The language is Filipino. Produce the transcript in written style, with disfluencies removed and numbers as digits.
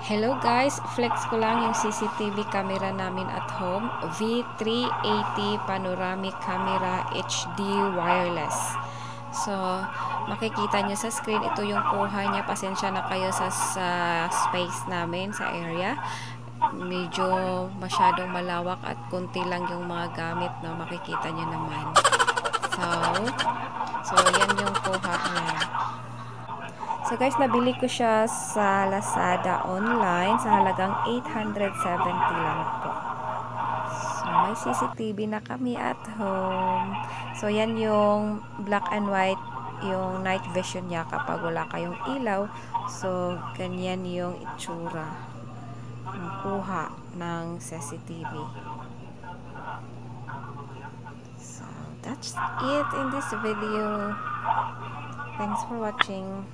Hello guys, flex ko lang yung CCTV camera namin at home, V380 panoramic camera HD wireless. So, makikita nyo sa screen, ito yung kuha niya. Pasensya na kayo sa space namin, sa area. Medyo masyadong malawak at kunti lang yung mga gamit na makikita nyo naman. So yan yung kuha niya. So guys, nabili ko siya sa Lazada online sa halagang 870 lang po. So may CCTV na kami at home. So yan yung black and white, yung night vision niya kapag wala kayong ilaw. So ganyan yung itsura ng kuha ng CCTV. So that's it in this video. Thanks for watching.